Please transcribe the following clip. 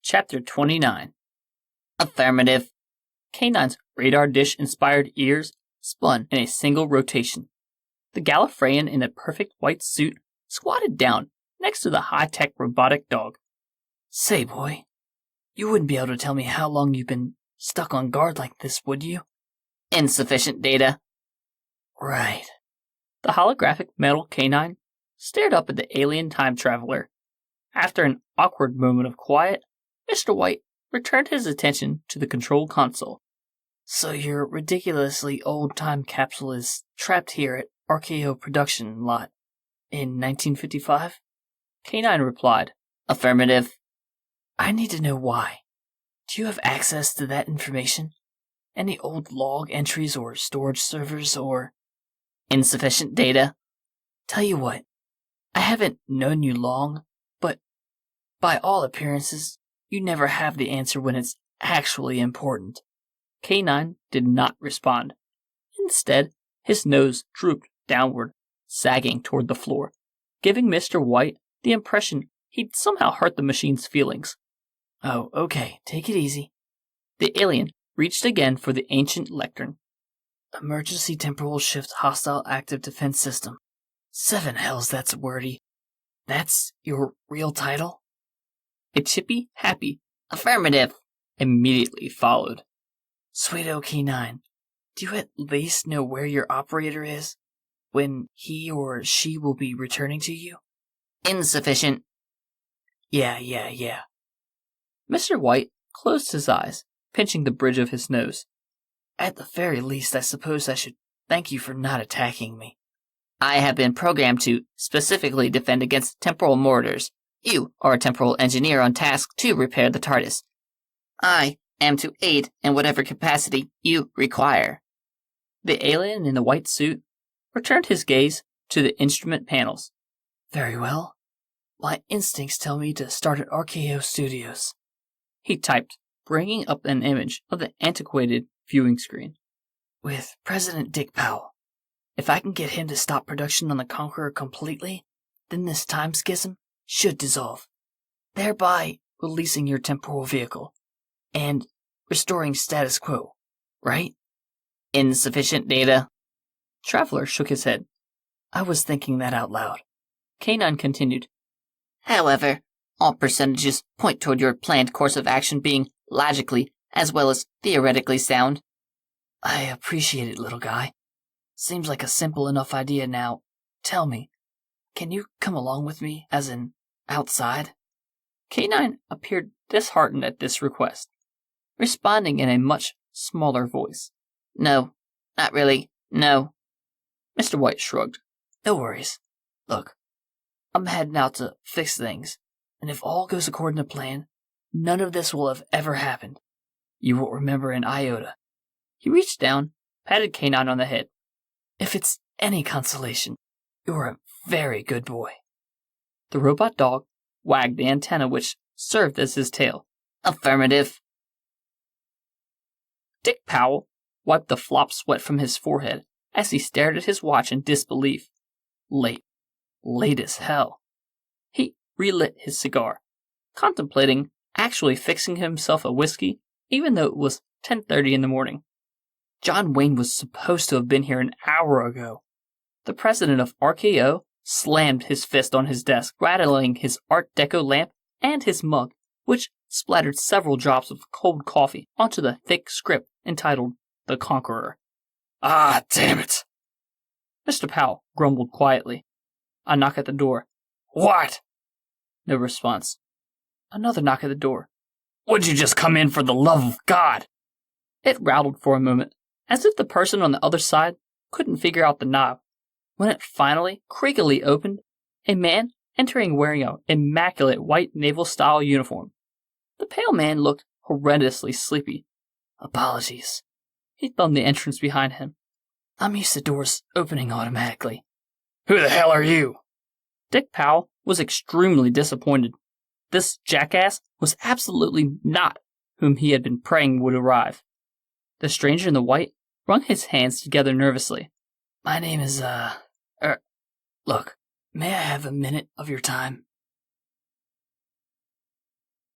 Chapter 29. Affirmative. K9's radar dish-inspired ears spun in a single rotation. The Gallifreyan in a perfect white suit squatted down next to the high-tech robotic dog. Say, boy, you wouldn't be able to tell me how long you've been stuck on guard like this, would you? Insufficient data. Right. The holographic metal K9 stared up at the alien time traveler. After an awkward moment of quiet, Mr. White returned his attention to the control console. So your ridiculously old time capsule is trapped here at RKO production lot in 1955? K9 replied, Affirmative. I need to know why. Do you have access to that information? Any old log entries or storage servers or... Insufficient data. Tell you what, I haven't known you long, but by all appearances, you never have the answer when it's actually important. K9 did not respond. Instead, his nose drooped downward, sagging toward the floor, giving Mr. White the impression he'd somehow hurt the machine's feelings. Oh, okay, take it easy. The alien reached again for the ancient lectern. Emergency temporal shift hostile active defense system. 7 hells, that's wordy. That's your real title? A chippy, happy, affirmative immediately followed. Sweet K9, do you at least know where your operator is? When he or she will be returning to you? Insufficient. Yeah. Mr. White closed his eyes, pinching the bridge of his nose. At the very least, I suppose I should thank you for not attacking me. I have been programmed to specifically defend against temporal mortars. You are a temporal engineer on task to repair the TARDIS. I am to aid in whatever capacity you require. The alien in the white suit returned his gaze to the instrument panels. Very well. My instincts tell me to start at RKO Studios. He typed, bringing up an image of the antiquated viewing screen. With President Dick Powell. If I can get him to stop production on the Conqueror completely, then this time schism should dissolve, thereby releasing your temporal vehicle and restoring status quo, right? Insufficient data. Traveler shook his head. I was thinking that out loud. K9 continued. However, all percentages point toward your planned course of action being logically as well as theoretically sound. I appreciate it, little guy. Seems like a simple enough idea now. Tell me, can you come along with me, as in outside? K9 appeared disheartened at this request, responding in a much smaller voice. No, not really, no. Mr. White shrugged. No worries. Look, I'm heading out to fix things, and if all goes according to plan, none of this will have ever happened. You won't remember an iota. He reached down, patted K9 on the head. If it's any consolation, you're a very good boy. The robot dog wagged the antenna which served as his tail. Affirmative. Dick Powell wiped the flop sweat from his forehead as he stared at his watch in disbelief. Late as hell. He relit his cigar, contemplating actually fixing himself a whiskey, even though it was 10:30 in the morning. John Wayne was supposed to have been here an hour ago. The president of RKO slammed his fist on his desk, rattling his Art Deco lamp and his mug, which splattered several drops of cold coffee onto the thick script entitled The Conqueror. Ah, damn it! Mr. Powell grumbled quietly. A knock at the door. What? No response. Another knock at the door. Would you just come in for the love of God? It rattled for a moment, as if the person on the other side couldn't figure out the knob. When it finally creakily opened, a man entering wearing an immaculate white naval-style uniform. The pale man looked horrendously sleepy. Apologies. He thumbed the entrance behind him. I'm used to doors opening automatically. Who the hell are you? Dick Powell was extremely disappointed. This jackass was absolutely not whom he had been praying would arrive. The stranger in the white wrung his hands together nervously. My name is, look, may I have a minute of your time?